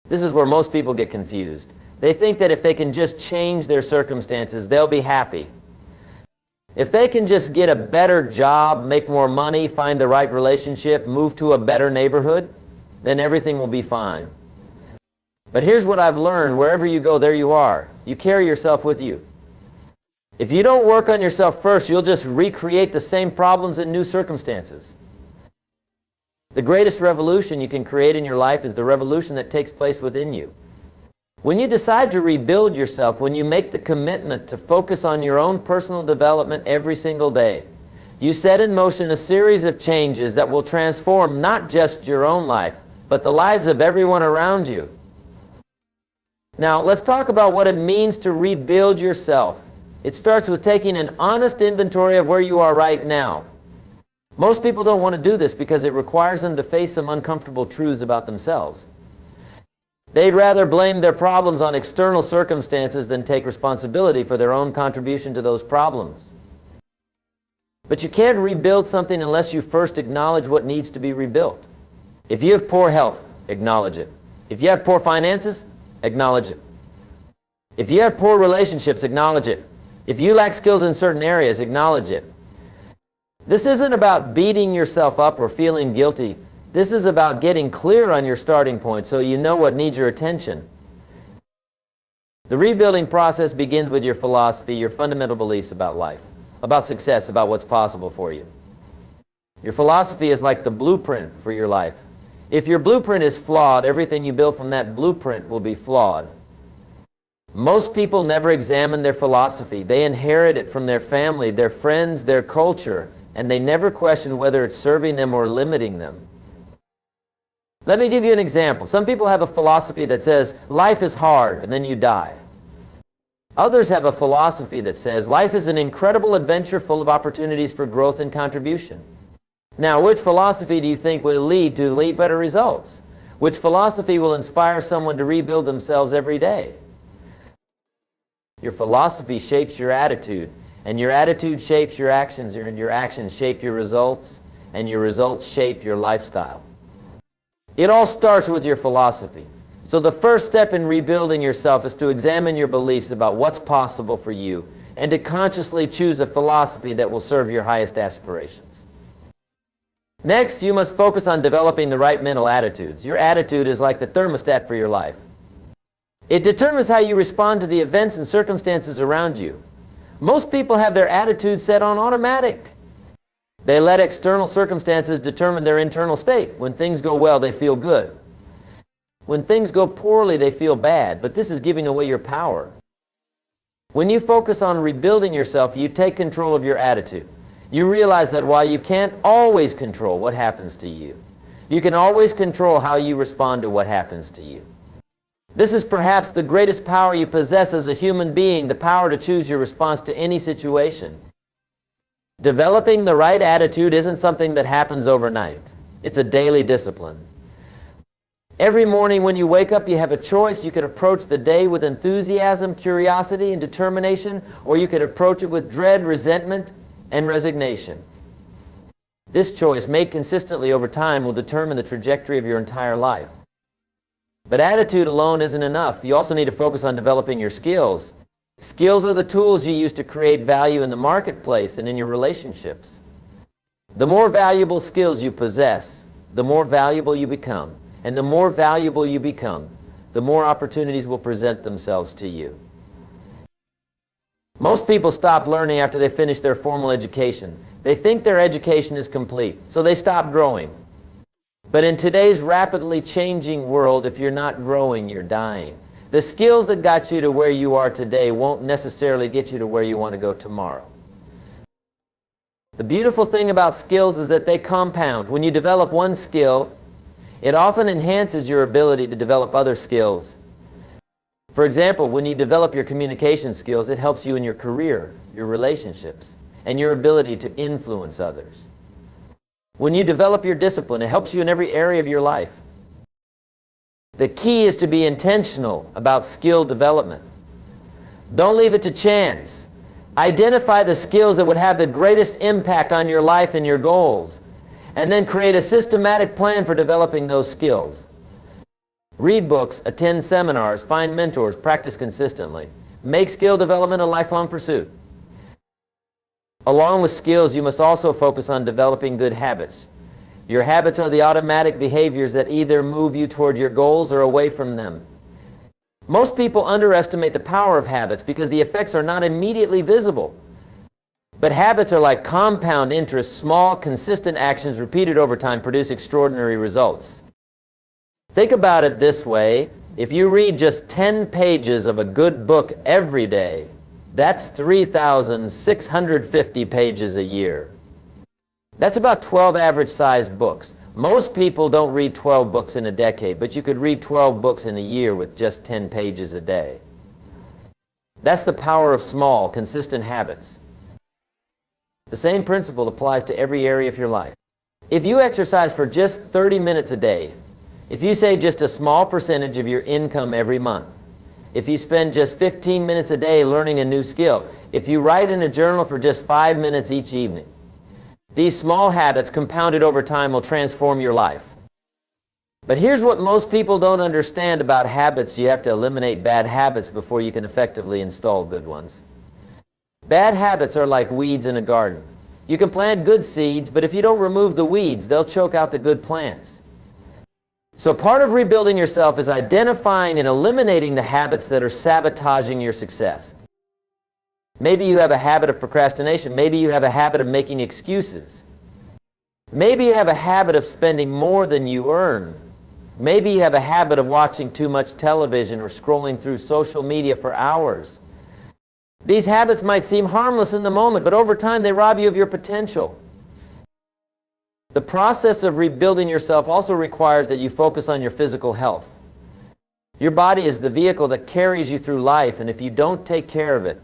This is where most people get confused. They think that if they can just change their circumstances, they'll be happy. If they can just get a better job, make more money, find the right relationship, move to a better neighborhood, then everything will be fine. But here's what I've learned. Wherever you go, there you are. You carry yourself with you. If you don't work on yourself first, you'll just recreate the same problems in new circumstances. The greatest revolution you can create in your life is the revolution that takes place within you. When you decide to rebuild yourself, when you make the commitment to focus on your own personal development every single day, you set in motion a series of changes that will transform not just your own life, but the lives of everyone around you. Now, let's talk about what it means to rebuild yourself. It starts with taking an honest inventory of where you are right now. Most people don't want to do this because it requires them to face some uncomfortable truths about themselves. They'd rather blame their problems on external circumstances than take responsibility for their own contribution to those problems. But you can't rebuild something unless you first acknowledge what needs to be rebuilt. If you have poor health, acknowledge it. If you have poor finances, acknowledge it. If you have poor relationships, acknowledge it. If you lack skills in certain areas, acknowledge it. This isn't about beating yourself up or feeling guilty. This is about getting clear on your starting point so you know what needs your attention. The rebuilding process begins with your philosophy, your fundamental beliefs about life, about success, about what's possible for you. Your philosophy is like the blueprint for your life. If your blueprint is flawed, everything you build from that blueprint will be flawed. Most people never examine their philosophy. They inherit it from their family, their friends, their culture, and they never question whether it's serving them or limiting them. Let me give you an example. Some people have a philosophy that says, life is hard, and then you die. Others have a philosophy that says, life is an incredible adventure full of opportunities for growth and contribution. Now, which philosophy do you think will lead to better results? Which philosophy will inspire someone to rebuild themselves every day? Your philosophy shapes your attitude, and your attitude shapes your actions, and your actions shape your results, and your results shape your lifestyle. It all starts with your philosophy. So the first step in rebuilding yourself is to examine your beliefs about what's possible for you and to consciously choose a philosophy that will serve your highest aspirations. Next, you must focus on developing the right mental attitudes. Your attitude is like the thermostat for your life. It determines how you respond to the events and circumstances around you. Most people have their attitude set on automatic. They let external circumstances determine their internal state. When things go well, they feel good. When things go poorly, they feel bad. But this is giving away your power. When you focus on rebuilding yourself, you take control of your attitude. You realize that while you can't always control what happens to you, you can always control how you respond to what happens to you. This is perhaps the greatest power you possess as a human being, the power to choose your response to any situation. Developing the right attitude isn't something that happens overnight. It's a daily discipline. Every morning when you wake up, you have a choice. You could approach the day with enthusiasm, curiosity, and determination, or you could approach it with dread, resentment, and resignation. This choice, made consistently over time, will determine the trajectory of your entire life. But attitude alone isn't enough. You also need to focus on developing your skills. Skills are the tools you use to create value in the marketplace and in your relationships. The more valuable skills you possess, the more valuable you become. And the more valuable you become, the more opportunities will present themselves to you. Most people stop learning after they finish their formal education. They think their education is complete, so they stop growing. But in today's rapidly changing world, if you're not growing, you're dying. The skills that got you to where you are today won't necessarily get you to where you want to go tomorrow. The beautiful thing about skills is that they compound. When you develop one skill, it often enhances your ability to develop other skills. For example, when you develop your communication skills, it helps you in your career, your relationships, and your ability to influence others. When you develop your discipline, it helps you in every area of your life. The key is to be intentional about skill development. Don't leave it to chance. Identify the skills that would have the greatest impact on your life and your goals, and then create a systematic plan for developing those skills. Read books, attend seminars, find mentors, practice consistently. Make skill development a lifelong pursuit. Along with skills, you must also focus on developing good habits. Your habits are the automatic behaviors that either move you toward your goals or away from them. Most people underestimate the power of habits because the effects are not immediately visible. But habits are like compound interest. Small, consistent actions repeated over time produce extraordinary results. Think about it this way. If you read just 10 pages of a good book every day, that's 3,650 pages a year. That's about 12 average-sized books. Most people don't read 12 books in a decade, but you could read 12 books in a year with just 10 pages a day. That's the power of small, consistent habits. The same principle applies to every area of your life. If you exercise for just 30 minutes a day, if you save just a small percentage of your income every month, if you spend just 15 minutes a day learning a new skill, if you write in a journal for just 5 minutes each evening, these small habits compounded over time will transform your life. But here's what most people don't understand about habits. You have to eliminate bad habits before you can effectively install good ones. Bad habits are like weeds in a garden. You can plant good seeds, but if you don't remove the weeds, they'll choke out the good plants. So part of rebuilding yourself is identifying and eliminating the habits that are sabotaging your success. Maybe you have a habit of procrastination. Maybe you have a habit of making excuses. Maybe you have a habit of spending more than you earn. Maybe you have a habit of watching too much television or scrolling through social media for hours. These habits might seem harmless in the moment, but over time they rob you of your potential. The process of rebuilding yourself also requires that you focus on your physical health. Your body is the vehicle that carries you through life, and if you don't take care of it,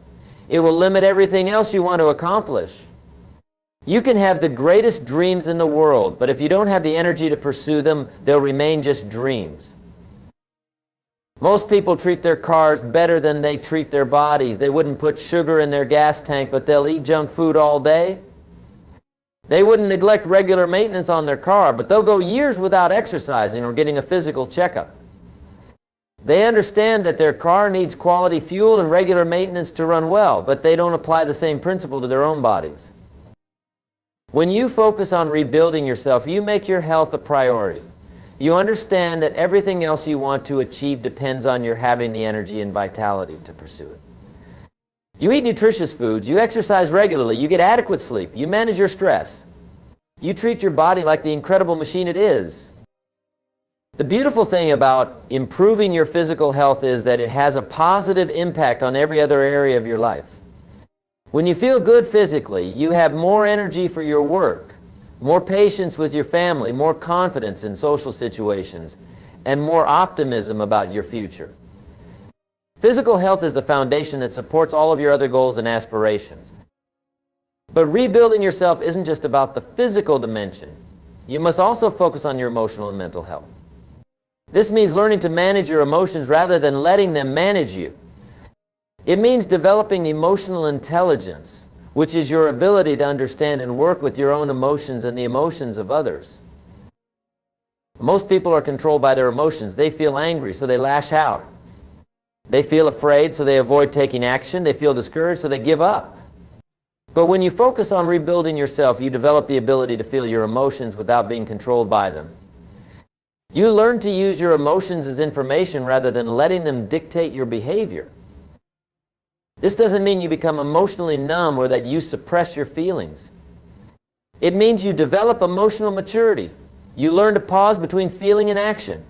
it will limit everything else you want to accomplish. You can have the greatest dreams in the world, but if you don't have the energy to pursue them, they'll remain just dreams. Most people treat their cars better than they treat their bodies. They wouldn't put sugar in their gas tank, but they'll eat junk food all day. They wouldn't neglect regular maintenance on their car, but they'll go years without exercising or getting a physical checkup. They understand that their car needs quality fuel and regular maintenance to run well, but they don't apply the same principle to their own bodies. When you focus on rebuilding yourself, you make your health a priority. You understand that everything else you want to achieve depends on your having the energy and vitality to pursue it. You eat nutritious foods, you exercise regularly, you get adequate sleep, you manage your stress. You treat your body like the incredible machine it is. The beautiful thing about improving your physical health is that it has a positive impact on every other area of your life. When you feel good physically, you have more energy for your work, more patience with your family, more confidence in social situations, and more optimism about your future. Physical health is the foundation that supports all of your other goals and aspirations. But rebuilding yourself isn't just about the physical dimension. You must also focus on your emotional and mental health. This means learning to manage your emotions rather than letting them manage you. It means developing emotional intelligence, which is your ability to understand and work with your own emotions and the emotions of others. Most people are controlled by their emotions. They feel angry, so they lash out. They feel afraid, so they avoid taking action. They feel discouraged, so they give up. But when you focus on rebuilding yourself, you develop the ability to feel your emotions without being controlled by them. You learn to use your emotions as information rather than letting them dictate your behavior. This doesn't mean you become emotionally numb or that you suppress your feelings. It means you develop emotional maturity. You learn to pause between feeling and action.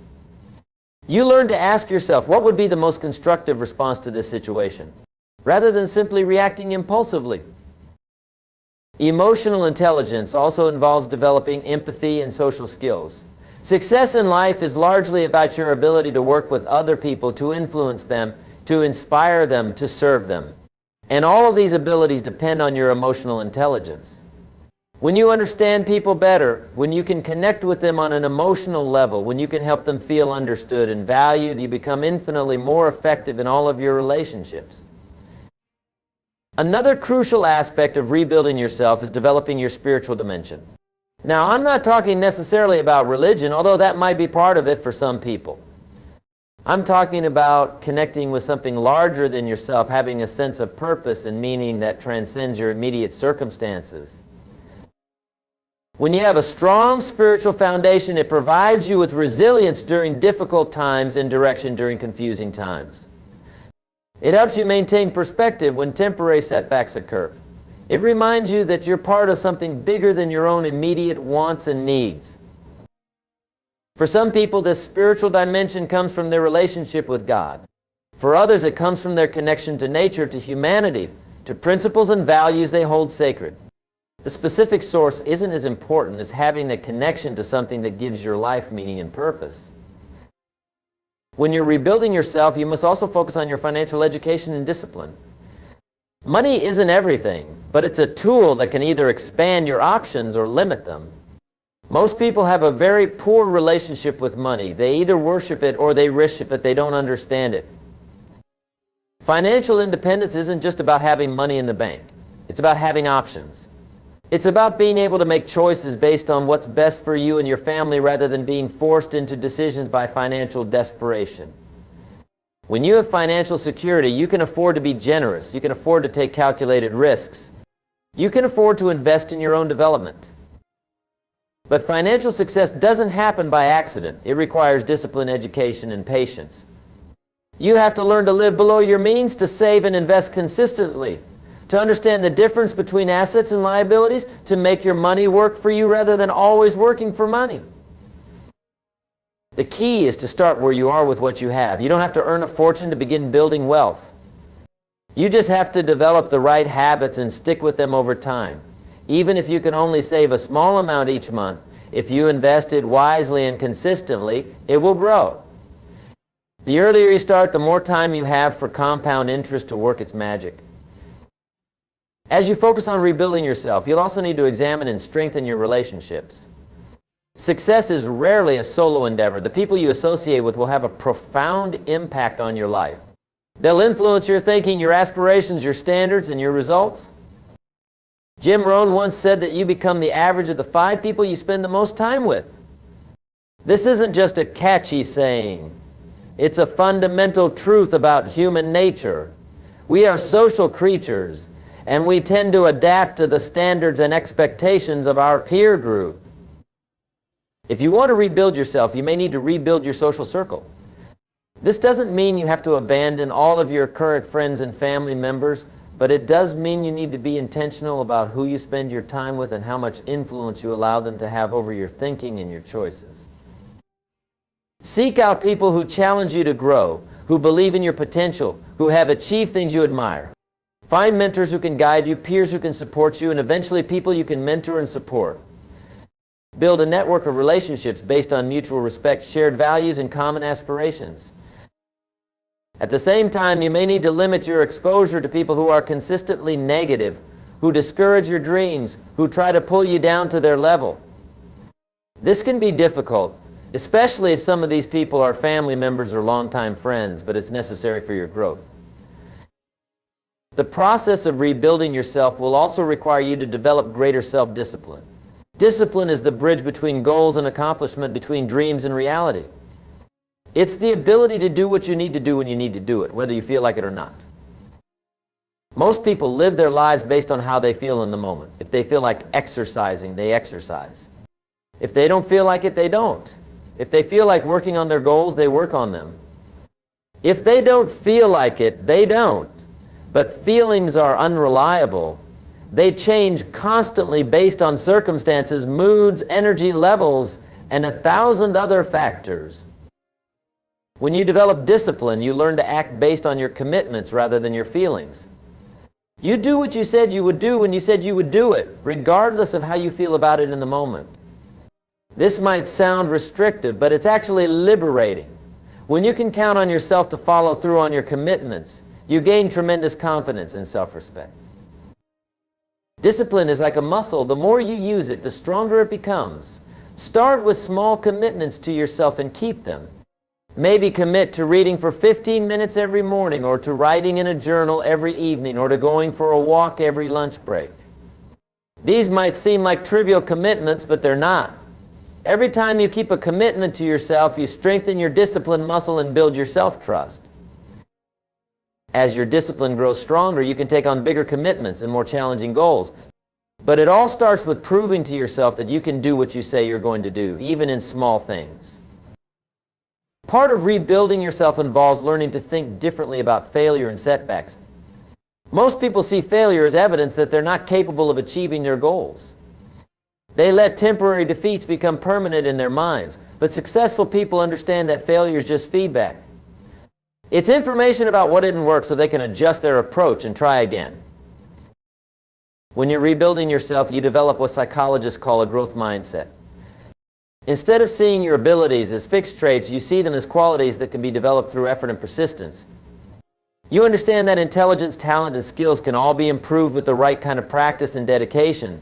You learn to ask yourself, what would be the most constructive response to this situation, rather than simply reacting impulsively. Emotional intelligence also involves developing empathy and social skills. Success in life is largely about your ability to work with other people, to influence them, to inspire them, to serve them. And all of these abilities depend on your emotional intelligence. When you understand people better, when you can connect with them on an emotional level, when you can help them feel understood and valued, you become infinitely more effective in all of your relationships. Another crucial aspect of rebuilding yourself is developing your spiritual dimension. Now, I'm not talking necessarily about religion, although that might be part of it for some people. I'm talking about connecting with something larger than yourself, having a sense of purpose and meaning that transcends your immediate circumstances. When you have a strong spiritual foundation, it provides you with resilience during difficult times and direction during confusing times. It helps you maintain perspective when temporary setbacks occur. It reminds you that you're part of something bigger than your own immediate wants and needs. For some people, this spiritual dimension comes from their relationship with God. For others, it comes from their connection to nature, to humanity, to principles and values they hold sacred. The specific source isn't as important as having a connection to something that gives your life meaning and purpose. When you're rebuilding yourself, you must also focus on your financial education and discipline. Money isn't everything, but it's a tool that can either expand your options or limit them. Most people have a very poor relationship with money. They either worship it or they worship it. They don't understand it. Financial independence isn't just about having money in the bank. It's about having options. It's about being able to make choices based on what's best for you and your family rather than being forced into decisions by financial desperation. When you have financial security, you can afford to be generous. You can afford to take calculated risks. You can afford to invest in your own development. But financial success doesn't happen by accident. It requires discipline, education, and patience. You have to learn to live below your means, to save and invest consistently, to understand the difference between assets and liabilities, to make your money work for you rather than always working for money. The key is to start where you are with what you have. You don't have to earn a fortune to begin building wealth. You just have to develop the right habits and stick with them over time. Even if you can only save a small amount each month, if you invested wisely and consistently, it will grow. The earlier you start, the more time you have for compound interest to work its magic. As you focus on rebuilding yourself, you'll also need to examine and strengthen your relationships. Success is rarely a solo endeavor. The people you associate with will have a profound impact on your life. They'll influence your thinking, your aspirations, your standards, and your results. Jim Rohn once said that you become the average of the 5 people you spend the most time with. This isn't just a catchy saying. It's a fundamental truth about human nature. We are social creatures, and we tend to adapt to the standards and expectations of our peer group. If you want to rebuild yourself, you may need to rebuild your social circle. This doesn't mean you have to abandon all of your current friends and family members, but it does mean you need to be intentional about who you spend your time with and how much influence you allow them to have over your thinking and your choices. Seek out people who challenge you to grow, who believe in your potential, who have achieved things you admire. Find mentors who can guide you, peers who can support you, and eventually people you can mentor and support. Build a network of relationships based on mutual respect, shared values, and common aspirations. At the same time, you may need to limit your exposure to people who are consistently negative, who discourage your dreams, who try to pull you down to their level. This can be difficult, especially if some of these people are family members or longtime friends, but it's necessary for your growth. The process of rebuilding yourself will also require you to develop greater self-discipline. Discipline is the bridge between goals and accomplishment, between dreams and reality. It's the ability to do what you need to do when you need to do it, whether you feel like it or not. Most people live their lives based on how they feel in the moment. If they feel like exercising, they exercise. If they don't feel like it, they don't. If they feel like working on their goals, they work on them. If they don't feel like it, they don't. But feelings are unreliable. They change constantly based on circumstances, moods, energy levels, and 1,000 other factors. When you develop discipline, you learn to act based on your commitments rather than your feelings. You do what you said you would do when you said you would do it, regardless of how you feel about it in the moment. This might sound restrictive, but it's actually liberating. When you can count on yourself to follow through on your commitments, you gain tremendous confidence and self-respect. Discipline is like a muscle. The more you use it, the stronger it becomes. Start with small commitments to yourself and keep them. Maybe commit to reading for 15 minutes every morning, or to writing in a journal every evening, or to going for a walk every lunch break. These might seem like trivial commitments, but they're not. Every time you keep a commitment to yourself, you strengthen your discipline muscle and build your self-trust. As your discipline grows stronger, you can take on bigger commitments and more challenging goals. But it all starts with proving to yourself that you can do what you say you're going to do, even in small things. Part of rebuilding yourself involves learning to think differently about failure and setbacks. Most people see failure as evidence that they're not capable of achieving their goals. They let temporary defeats become permanent in their minds. But successful people understand that failure is just feedback. It's information about what didn't work so they can adjust their approach and try again. When you're rebuilding yourself, you develop what psychologists call a growth mindset. Instead of seeing your abilities as fixed traits, you see them as qualities that can be developed through effort and persistence. You understand that intelligence, talent, and skills can all be improved with the right kind of practice and dedication.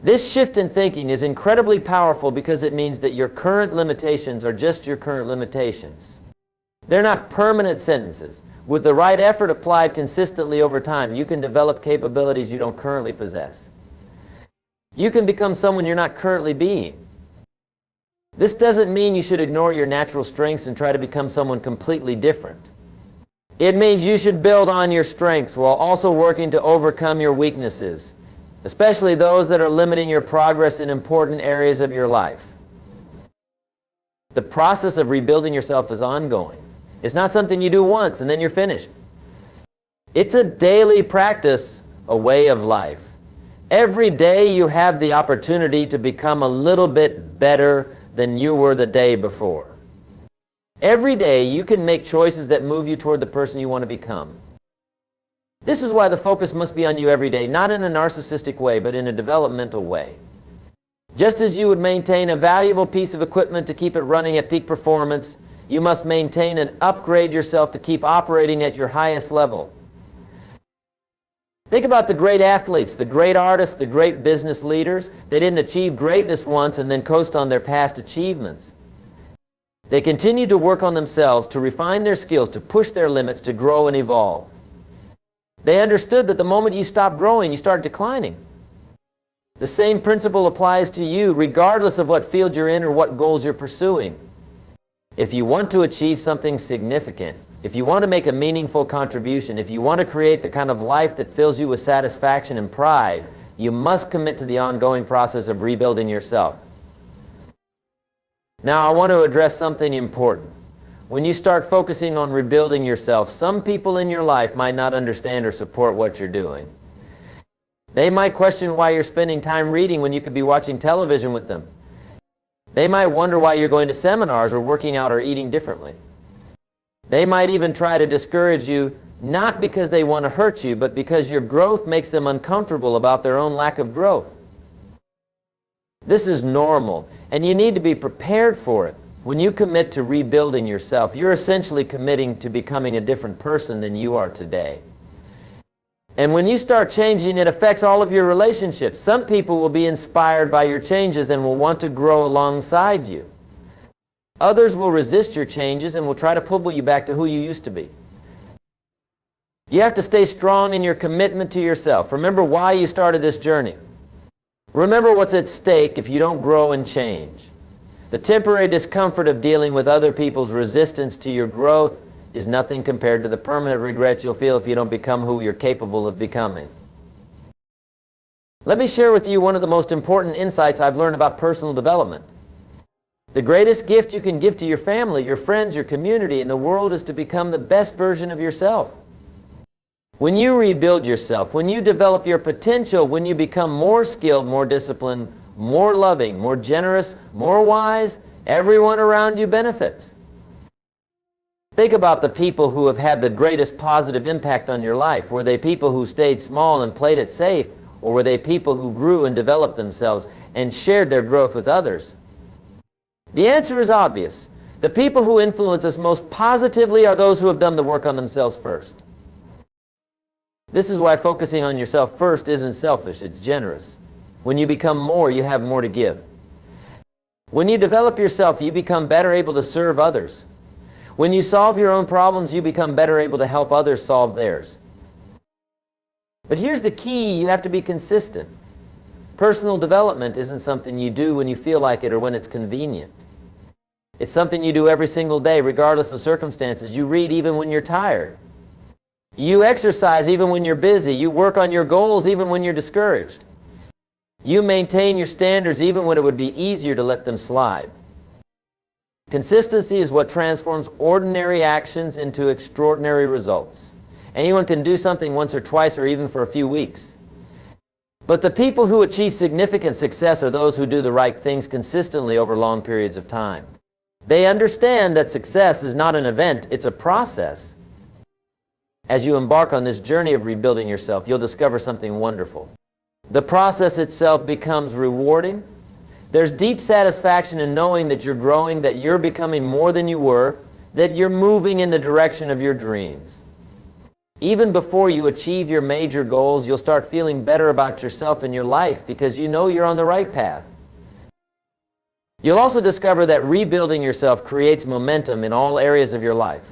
This shift in thinking is incredibly powerful because it means that your current limitations are just your current limitations. They're not permanent sentences. With the right effort applied consistently over time, you can develop capabilities you don't currently possess. You can become someone you're not currently being. This doesn't mean you should ignore your natural strengths and try to become someone completely different. It means you should build on your strengths while also working to overcome your weaknesses, especially those that are limiting your progress in important areas of your life. The process of rebuilding yourself is ongoing. It's not something you do once and then you're finished. It's a daily practice, a way of life. Every day you have the opportunity to become a little bit better than you were the day before. Every day you can make choices that move you toward the person you want to become. This is why the focus must be on you every day, not in a narcissistic way, but in a developmental way. Just as you would maintain a valuable piece of equipment to keep it running at peak performance, you must maintain and upgrade yourself to keep operating at your highest level. Think about the great athletes, the great artists, the great business leaders. They didn't achieve greatness once and then coast on their past achievements. They continued to work on themselves, to refine their skills, to push their limits, to grow and evolve. They understood that the moment you stop growing, you start declining. The same principle applies to you, regardless of what field you're in or what goals you're pursuing. If you want to achieve something significant, if you want to make a meaningful contribution, if you want to create the kind of life that fills you with satisfaction and pride, you must commit to the ongoing process of rebuilding yourself. Now, I want to address something important. When you start focusing on rebuilding yourself, some people in your life might not understand or support what you're doing. They might question why you're spending time reading when you could be watching television with them. They might wonder why you're going to seminars or working out or eating differently. They might even try to discourage you, not because they want to hurt you, but because your growth makes them uncomfortable about their own lack of growth. This is normal, and you need to be prepared for it. When you commit to rebuilding yourself, you're essentially committing to becoming a different person than you are today. And when you start changing, it affects all of your relationships. Some people will be inspired by your changes and will want to grow alongside you. Others will resist your changes and will try to pull you back to who you used to be. You have to stay strong in your commitment to yourself. Remember why you started this journey. Remember what's at stake if you don't grow and change. The temporary discomfort of dealing with other people's resistance to your growth is nothing compared to the permanent regret you'll feel if you don't become who you're capable of becoming. Let me share with you one of the most important insights I've learned about personal development. The greatest gift you can give to your family, your friends, your community, and the world is to become the best version of yourself. When you rebuild yourself, when you develop your potential, when you become more skilled, more disciplined, more loving, more generous, more wise, everyone around you benefits. Think about the people who have had the greatest positive impact on your life. Were they people who stayed small and played it safe, or were they people who grew and developed themselves and shared their growth with others? The answer is obvious. The people who influence us most positively are those who have done the work on themselves first. This is why focusing on yourself first isn't selfish, it's generous. When you become more, you have more to give. When you develop yourself, you become better able to serve others. When you solve your own problems, you become better able to help others solve theirs. But here's the key, you have to be consistent. Personal development isn't something you do when you feel like it or when it's convenient. It's something you do every single day, regardless of circumstances. You read even when you're tired. You exercise even when you're busy. You work on your goals even when you're discouraged. You maintain your standards even when it would be easier to let them slide. Consistency is what transforms ordinary actions into extraordinary results. Anyone can do something once or twice or even for a few weeks. But the people who achieve significant success are those who do the right things consistently over long periods of time. They understand that success is not an event, it's a process. As you embark on this journey of rebuilding yourself, you'll discover something wonderful. The process itself becomes rewarding. There's deep satisfaction in knowing that you're growing, that you're becoming more than you were, that you're moving in the direction of your dreams. Even before you achieve your major goals, you'll start feeling better about yourself and your life because you know you're on the right path. You'll also discover that rebuilding yourself creates momentum in all areas of your life.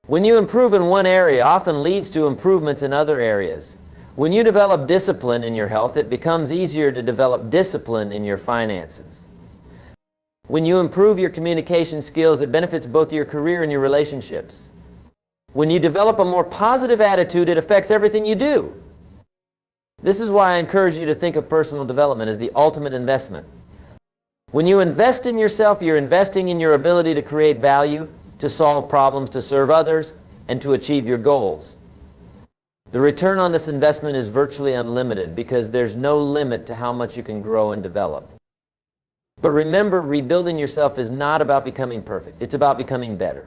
When you improve in one area, it often leads to improvements in other areas. When you develop discipline in your health, it becomes easier to develop discipline in your finances. When you improve your communication skills, it benefits both your career and your relationships. When you develop a more positive attitude, it affects everything you do. This is why I encourage you to think of personal development as the ultimate investment. When you invest in yourself, you're investing in your ability to create value, to solve problems, to serve others, and to achieve your goals. The return on this investment is virtually unlimited because there's no limit to how much you can grow and develop. But remember, rebuilding yourself is not about becoming perfect. It's about becoming better.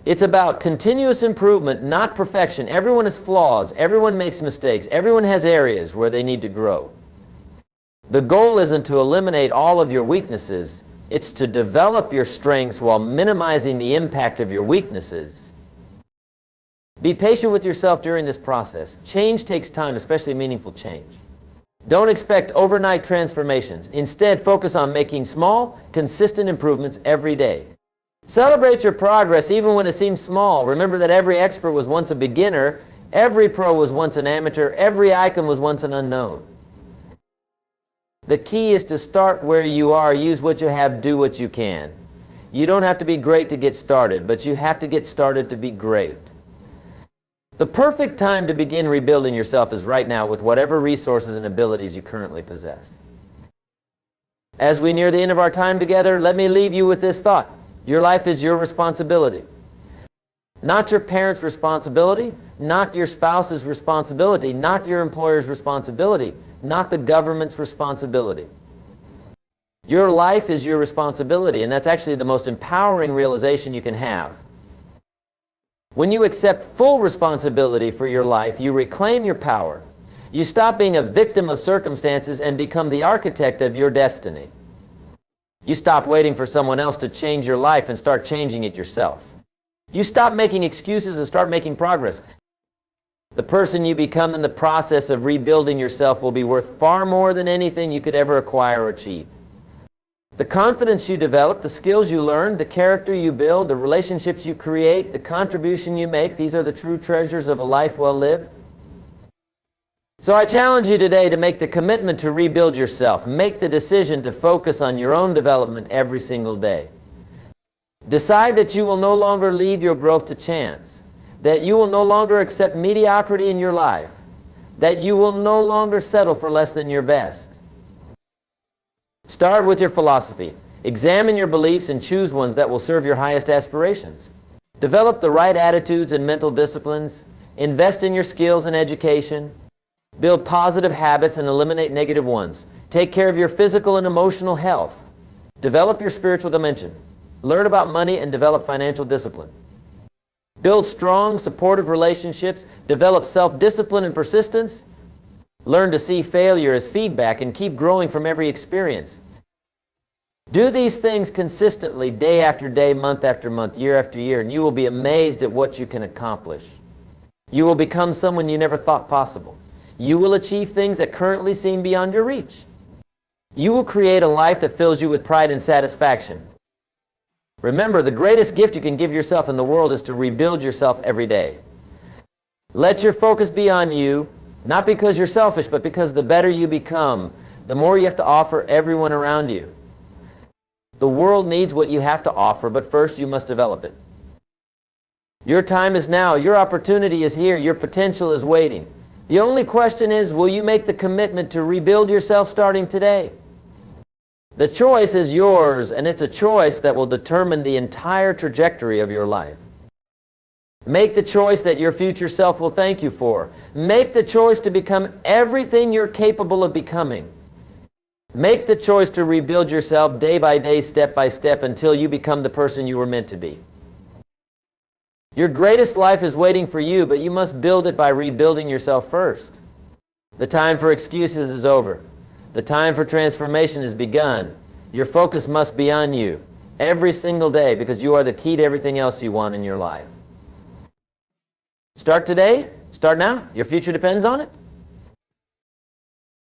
It's about continuous improvement, not perfection. Everyone has flaws. Everyone makes mistakes. Everyone has areas where they need to grow. The goal isn't to eliminate all of your weaknesses. It's to develop your strengths while minimizing the impact of your weaknesses. Be patient with yourself during this process. Change takes time, especially meaningful change. Don't expect overnight transformations. Instead, focus on making small, consistent improvements every day. Celebrate your progress even when it seems small. Remember that every expert was once a beginner, every pro was once an amateur, every icon was once an unknown. The key is to start where you are, use what you have, do what you can. You don't have to be great to get started, but you have to get started to be great. The perfect time to begin rebuilding yourself is right now with whatever resources and abilities you currently possess. As we near the end of our time together, let me leave you with this thought. Your life is your responsibility. Not your parents' responsibility, not your spouse's responsibility, not your employer's responsibility, not the government's responsibility. Your life is your responsibility, and that's actually the most empowering realization you can have. When you accept full responsibility for your life, you reclaim your power. You stop being a victim of circumstances and become the architect of your destiny. You stop waiting for someone else to change your life and start changing it yourself. You stop making excuses and start making progress. The person you become in the process of rebuilding yourself will be worth far more than anything you could ever acquire or achieve. The confidence you develop, the skills you learn, the character you build, the relationships you create, the contribution you make, these are the true treasures of a life well lived. So I challenge you today to make the commitment to rebuild yourself. Make the decision to focus on your own development every single day. Decide that you will no longer leave your growth to chance, that you will no longer accept mediocrity in your life, that you will no longer settle for less than your best. Start with your philosophy. Examine your beliefs and choose ones that will serve your highest aspirations. Develop the right attitudes and mental disciplines. Invest in your skills and education. Build positive habits and eliminate negative ones. Take care of your physical and emotional health. Develop your spiritual dimension. Learn about money and develop financial discipline. Build strong, supportive relationships. Develop self-discipline and persistence. Learn to see failure as feedback and keep growing from every experience. Do these things consistently, day after day, month after month, year after year, and you will be amazed at what you can accomplish. You will become someone you never thought possible. You will achieve things that currently seem beyond your reach. You will create a life that fills you with pride and satisfaction. Remember, the greatest gift you can give yourself in the world is to rebuild yourself every day. Let your focus be on you, not because you're selfish, but because the better you become, the more you have to offer everyone around you. The world needs what you have to offer, but first you must develop it. Your time is now. Your opportunity is here. Your potential is waiting. The only question is, will you make the commitment to rebuild yourself starting today? The choice is yours, and it's a choice that will determine the entire trajectory of your life. Make the choice that your future self will thank you for. Make the choice to become everything you're capable of becoming. Make the choice to rebuild yourself day by day, step by step, until you become the person you were meant to be. Your greatest life is waiting for you, but you must build it by rebuilding yourself first. The time for excuses is over. The time for transformation has begun. Your focus must be on you every single day, because you are the key to everything else you want in your life. Start today. Start now. Your future depends on it.